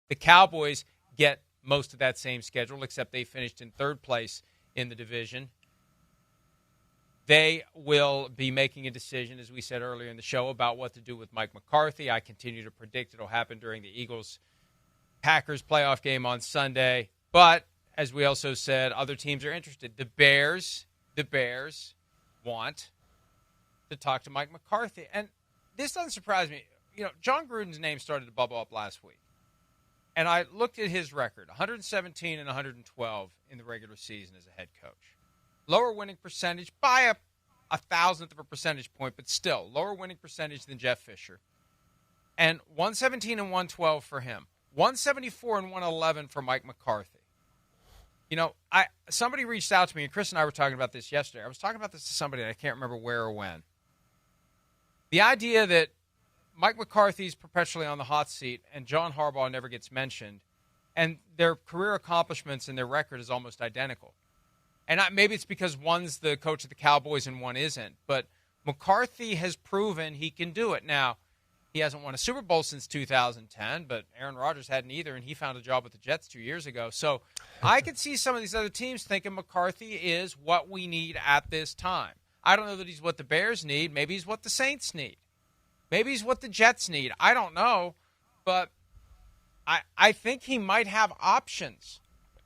The Cowboys get most of that same schedule, except they finished in third place in the division. They will be making a decision, as we said earlier in the show, about what to do with Mike McCarthy. I continue to predict it will happen during the Eagles-Packers playoff game on Sunday. But, as we also said, other teams are interested. The Bears want to talk to Mike McCarthy. And this doesn't surprise me. You know, John Gruden's name started to bubble up last week. And I looked at his record, 117 and 112 in the regular season as a head coach. Lower winning percentage by a thousandth of a percentage point, but still lower winning percentage than Jeff Fisher. And 117 and 112 for him. 174 and 111 for Mike McCarthy. You know, somebody reached out to me, and Chris and I were talking about this yesterday. I was talking about this to somebody, and I can't remember where or when. The idea that Mike McCarthy's perpetually on the hot seat and John Harbaugh never gets mentioned, and their career accomplishments and their record is almost identical. And maybe it's because one's the coach of the Cowboys and one isn't, but McCarthy has proven he can do it. Now, he hasn't won a Super Bowl since 2010, but Aaron Rodgers hadn't either, and he found a job with the Jets 2 years ago. So I could see some of these other teams thinking McCarthy is what we need at this time. I don't know that he's what the Bears need. Maybe he's what the Saints need. Maybe he's what the Jets need. I don't know, but I think he might have options.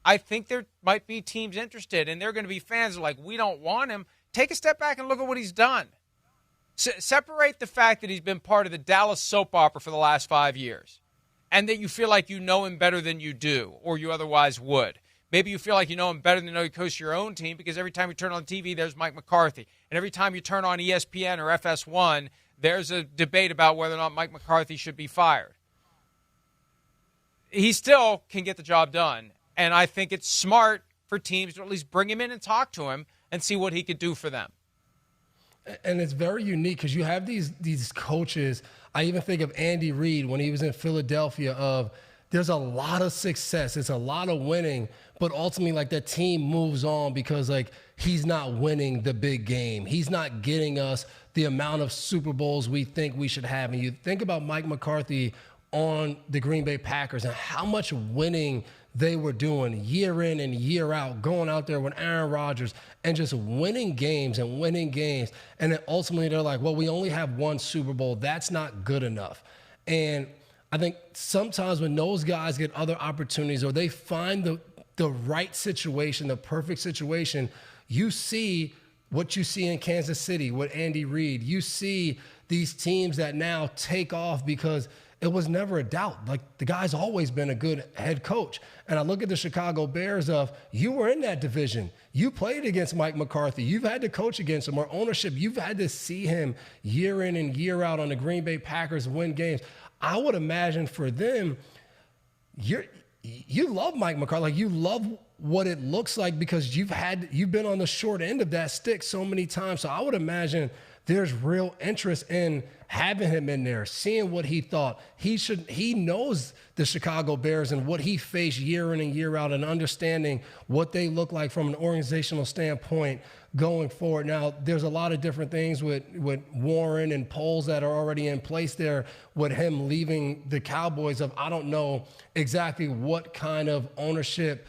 I think there might be teams interested, and they're going to be fans like, we don't want him. Take a step back and look at what he's done. Separate the fact that he's been part of the Dallas soap opera for the last 5 years and that you feel like you know him better than you do or you otherwise would. Maybe you feel like you know him better than you know you coach your own team because every time you turn on TV, there's Mike McCarthy. And every time you turn on ESPN or FS1, there's a debate about whether or not Mike McCarthy should be fired. He still can get the job done. And I think it's smart for teams to at least bring him in and talk to him and see what he could do for them. And it's very unique because you have these coaches. I even think of Andy Reid when he was in Philadelphia there's a lot of success. It's a lot of winning, but ultimately like that team moves on because like he's not winning the big game. He's not getting us the amount of Super Bowls we think we should have. And you think about Mike McCarthy on the Green Bay Packers and how much winning they were doing year in and year out, going out there with Aaron Rodgers and just winning games. And then ultimately they're like, well, we only have one Super Bowl. That's not good enough. And I think sometimes when those guys get other opportunities or they find the right situation, the perfect situation, you see what you see in Kansas City with Andy Reid. You see these teams that now take off because it was never a doubt. Like, the guy's always been a good head coach. And I look at the Chicago Bears you were in that division. You played against Mike McCarthy. You've had to coach against him or ownership. You've had to see him year in and year out on the Green Bay Packers win games. I would imagine for them, you love Mike McCarthy. Like, you love what it looks like because you've been on the short end of that stick so many times. So I would imagine there's real interest in having him in there, seeing what he thought. He knows the Chicago Bears and what he faced year in and year out and understanding what they look like from an organizational standpoint going forward. Now, there's a lot of different things with Warren and polls that are already in place there with him leaving the Cowboys I don't know exactly what kind of ownership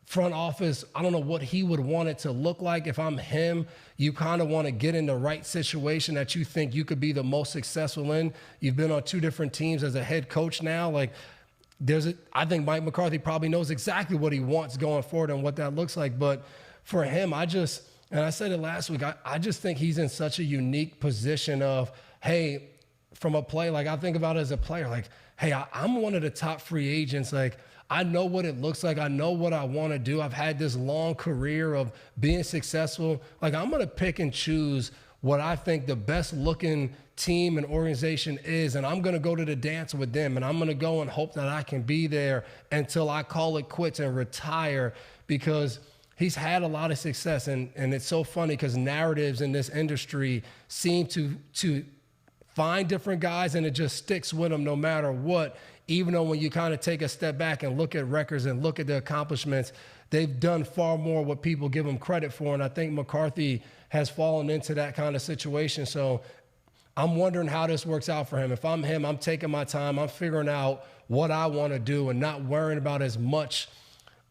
front office, I don't know what he would want it to look like. If I'm him, you kind of want to get in the right situation that you think you could be the most successful in. You've been on two different teams as a head coach now. Like, I think Mike McCarthy probably knows exactly what he wants going forward and what that looks like. But for him, and I said it last week, I just think he's in such a unique position of, hey, from a play, like I think about it as a player, like, hey, I'm one of the top free agents. Like, I know what it looks like. I know what I want to do. I've had this long career of being successful. Like, I'm going to pick and choose what I think the best looking team and organization is, and I'm going to go to the dance with them, and I'm going to go and hope that I can be there until I call it quits and retire, because he's had a lot of success. And it's so funny because narratives in this industry seem to find different guys, and it just sticks with them no matter what. Even though when you kind of take a step back and look at records and look at the accomplishments, they've done far more what people give them credit for. And I think McCarthy has fallen into that kind of situation. So I'm wondering how this works out for him. If I'm him, I'm taking my time. I'm figuring out what I want to do and not worrying about as much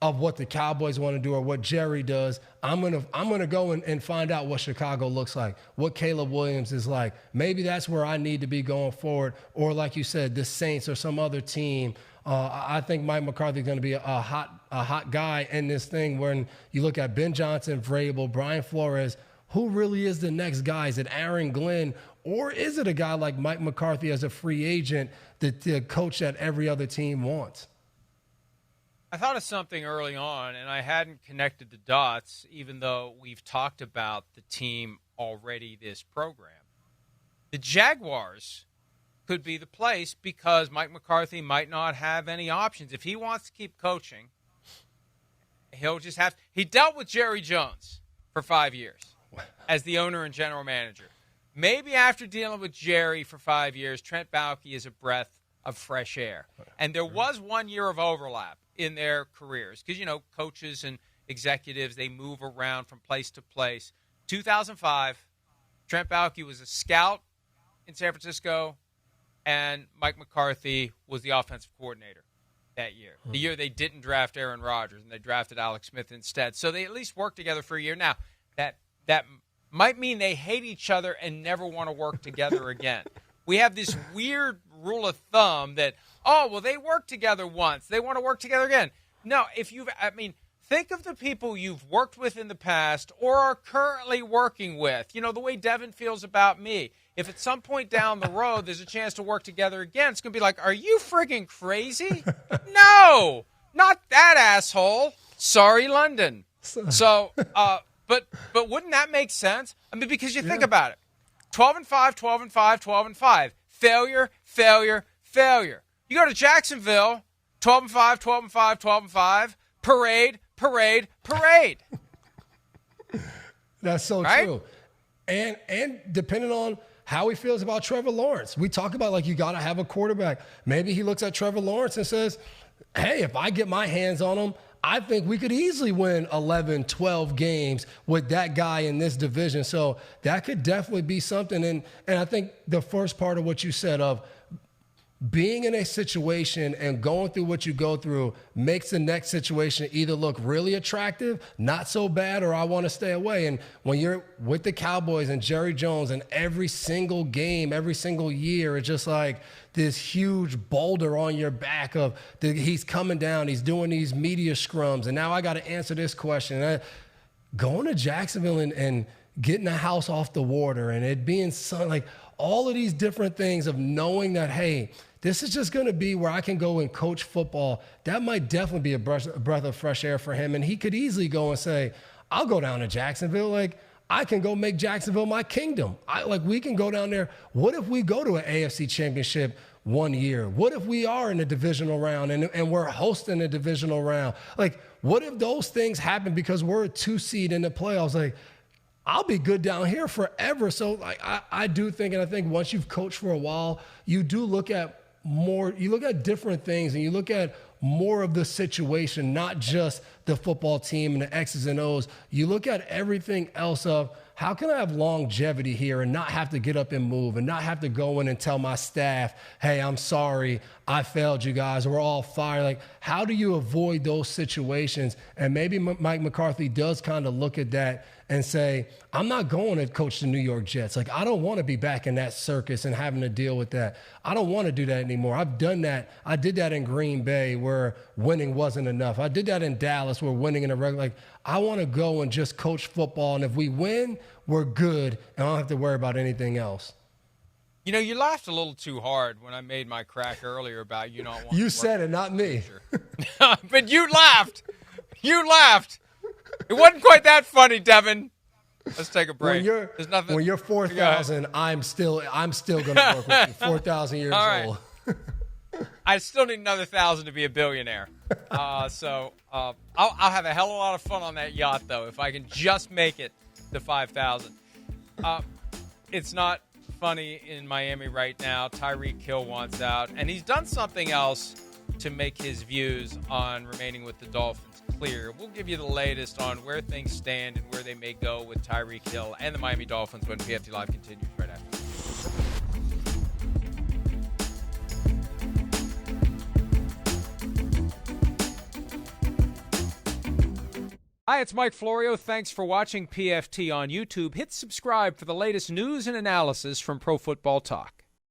of what the Cowboys want to do or what Jerry does. I'm gonna go and find out what Chicago looks like, what Caleb Williams is like. Maybe that's where I need to be going forward. Or like you said, the Saints or some other team. I think Mike McCarthy is going to be a hot guy in this thing. When you look at Ben Johnson, Vrabel, Brian Flores, who really is the next guy? Is it Aaron Glenn, or is it a guy like Mike McCarthy as a free agent, the coach that every other team wants? I thought of something early on, and I hadn't connected the dots, even though we've talked about the team already this program. The Jaguars could be the place because Mike McCarthy might not have any options. If he wants to keep coaching, he'll just have – he dealt with Jerry Jones for 5 years as the owner and general manager. Maybe after dealing with Jerry for 5 years, Trent Baalke is a breath of fresh air. And there was 1 year of overlap in their careers because, coaches and executives, they move around from place to place. 2005, Trent Baalke was a scout in San Francisco, and Mike McCarthy was the offensive coordinator that year. The year they didn't draft Aaron Rodgers, and they drafted Alex Smith instead. So they at least worked together for a year. Now, that might mean they hate each other and never want to work together again. We have this weird rule of thumb that, they worked together once. They want to work together again. No, think of the people you've worked with in the past or are currently working with. The way Devin feels about me. If at some point down the road there's a chance to work together again, it's going to be like, are you friggin' crazy? No, not that asshole. Sorry, London. So, but wouldn't that make sense? Because you think about it. 12-5, 12-5, 12-5. Failure, failure, failure. You go to Jacksonville, 12-5, 12-5, 12-5. Parade, parade, parade. That's so true. And depending on how he feels about Trevor Lawrence. We talk about you got to have a quarterback. Maybe he looks at Trevor Lawrence and says, hey, if I get my hands on him, I think we could easily win 11, 12 games with that guy in this division. So that could definitely be something. And I think the first part of what you said of being in a situation and going through what you go through makes the next situation either look really attractive, not so bad, or I want to stay away. And when you're with the Cowboys and Jerry Jones and every single game, every single year, it's just like this huge boulder on your back of he's coming down, he's doing these media scrums, and now I got to answer this question. Going to Jacksonville and getting a house off the water and it being all of these different things of knowing that, hey, this is just going to be where I can go and coach football. That might definitely be a breath of fresh air for him. And he could easily go and say, I'll go down to Jacksonville. I can go make Jacksonville my kingdom. We can go down there. What if we go to an AFC championship 1 year? What if we are in a divisional round and we're hosting a divisional round? What if those things happen because we're a 2 seed in the playoffs? I'll be good down here forever. So I do think, and I think once you've coached for a while, you do look at different things and you look at more of the situation, not just the football team and the X's and O's. You look at everything else of how can I have longevity here and not have to get up and move and not have to go in and tell my staff, hey, I'm sorry, I failed you guys, we're all fired. How do you avoid those situations? And maybe Mike McCarthy does kind of look at that and say, I'm not going to coach the New York Jets. I don't want to be back in that circus and having to deal with that. I don't want to do that anymore. I've done that. I did that in Green Bay where winning wasn't enough. I did that in Dallas where winning in a regular, I want to go and just coach football. And if we win, we're good. And I don't have to worry about anything else. You laughed a little too hard when I made my crack earlier about you not wanting to You said it, not me. But you laughed. You laughed. It wasn't quite that funny, Devin. Let's take a break. When you're 4,000, I'm still going to work with you. 4,000 years old. I still need another 1,000 to be a billionaire. So I'll have a hell of a lot of fun on that yacht, though, if I can just make it to 5,000. It's not funny in Miami right now. Tyreek Hill wants out, and he's done something else to make his views on remaining with the Dolphins clear. We'll give you the latest on where things stand and where they may go with Tyreek Hill and the Miami Dolphins when PFT Live continues right after. Hi, it's Mike Florio. Thanks for watching PFT on YouTube. Hit subscribe for the latest news and analysis from Pro Football Talk.